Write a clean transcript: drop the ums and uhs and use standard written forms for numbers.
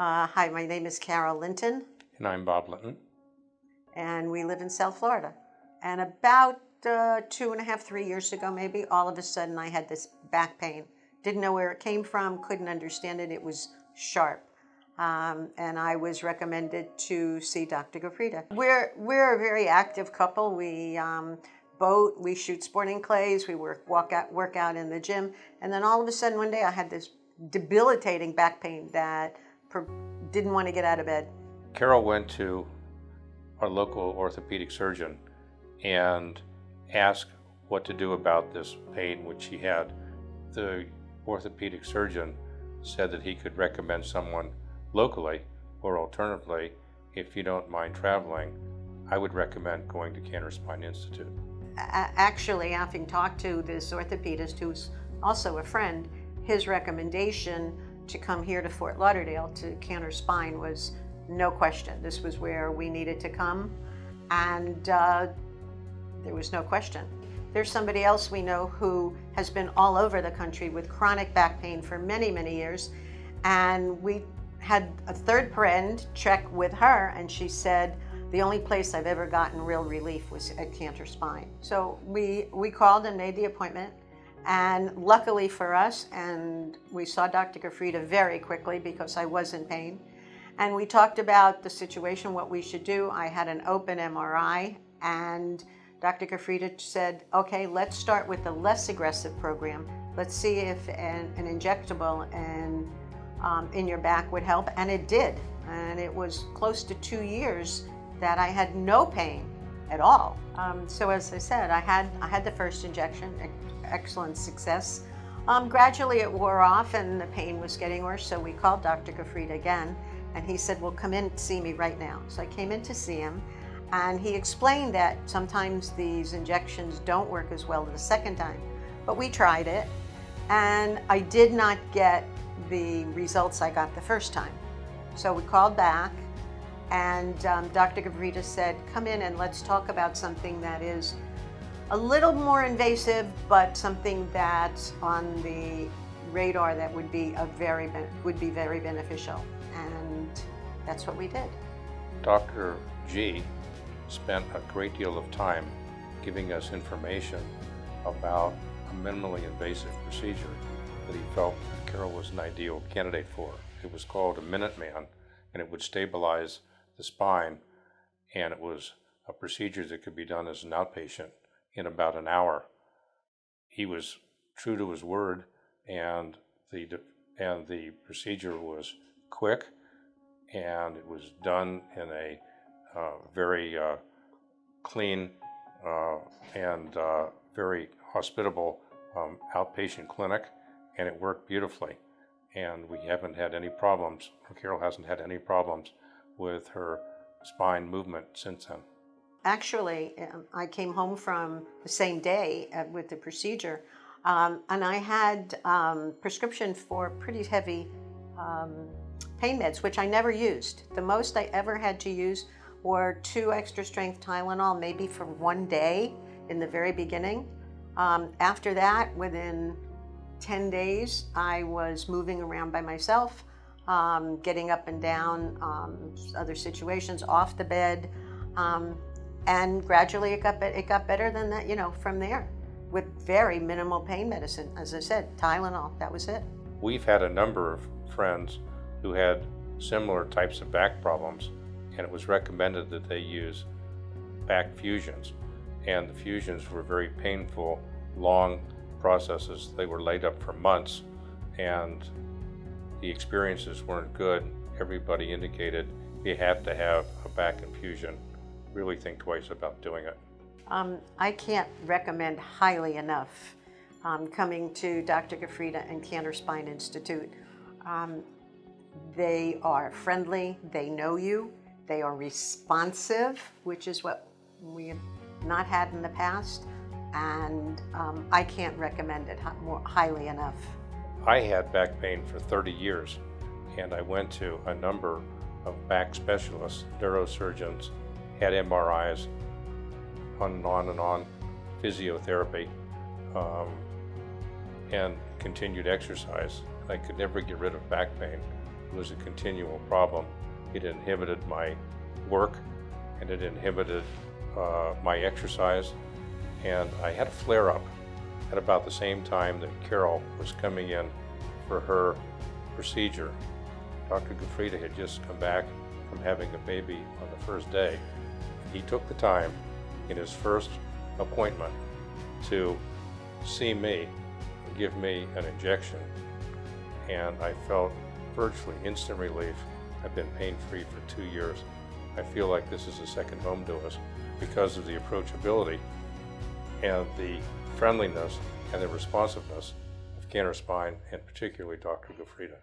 Hi, my name is Carol Linton, And I'm Bob Linton. and we live in South Florida. And about 2.5, 3 years ago, maybe, all of a sudden I had this back pain. Didn't know where it came from, couldn't understand it. It was sharp. And I was recommended to see Dr. Gafrida. We're a very active couple. We boat, we shoot sporting clays, we work out in the gym. And then all of a sudden one day I had this debilitating back pain that didn't want to get out of bed. Carol went to our local orthopedic surgeon and asked what to do about this pain which she had. The orthopedic surgeon said that he could recommend someone locally, or alternatively, if you don't mind traveling, I would recommend going to Cantor Spine Institute. Actually, having talked to this orthopedist who's also a friend, his recommendation to come here to Fort Lauderdale to Cantor Spine was no question. This was where we needed to come, and there was no question. There's somebody else we know who has been all over the country with chronic back pain for many, many years, and we had a third friend check with her, and she said, the only place I've ever gotten real relief was at Cantor Spine. So we called and made the appointment, and luckily for us, and we saw Dr. Gafrida very quickly because I was in pain, and we talked about the situation, what we should do. I had an open MRI, and Dr. Gafrida said, okay, let's start with the less aggressive program. Let's see if an injectable in your back would help, and it did. And it was close to 2 years that I had no pain at all. So as I said, I had the first injection, excellent success. Gradually it wore off and the pain was getting worse, so we called Dr. Gafrida again, and he said, well, come in and see me right now. So I came in to see him, and he explained that sometimes these injections don't work as well the second time, but we tried it, and I did not get the results I got the first time. So we called back, and Dr. Gafrida said, come in and let's talk about something that is a little more invasive, but something that's on the radar that would be very beneficial. And that's what we did. Dr. G spent a great deal of time giving us information about a minimally invasive procedure that he felt Carol was an ideal candidate for. It was called a Minuteman, and it would stabilize the spine, and it was a procedure that could be done as an outpatient in about an hour. He was true to his word, and the procedure was quick, and it was done in a very clean and very hospitable outpatient clinic, and it worked beautifully. And we haven't had any problems, or Carol hasn't had any problems with her spine movement since then. Actually, I came home from the same day with the procedure, and I had prescription for pretty heavy pain meds, which I never used. The most I ever had to use were 2 extra strength Tylenol, maybe for 1 day in the very beginning. After that, within 10 days, I was moving around by myself, getting up and down, other situations, off the bed, and gradually it got better than that, from there, with very minimal pain medicine. As I said, Tylenol, that was it. We've had a number of friends who had similar types of back problems, and it was recommended that they use back fusions, and the fusions were very painful, long processes. They were laid up for months, and the experiences weren't good. Everybody indicated you have to have a back infusion. Really think twice about doing it. I can't recommend highly enough coming to Dr. Gafrida and Cantor Spine Institute. They are friendly, they know you, they are responsive, which is what we have not had in the past, and I can't recommend it more highly enough. I had back pain for 30 years, and I went to a number of back specialists, neurosurgeons, had MRIs, on and on, physiotherapy, and continued exercise. I could never get rid of back pain, It was a continual problem. It inhibited my work, and it inhibited my exercise, and I had a flare-up at about the same time that Carol was coming in for her procedure. Dr. Gufrida had just come back from having a baby on the first day. He took the time in his first appointment to see me and give me an injection, and I felt virtually instant relief. I've been pain-free for 2 years. I feel like this is a second home to us because of the approachability and the friendliness and the responsiveness of Cantor Spine, and particularly Dr. Gufrida.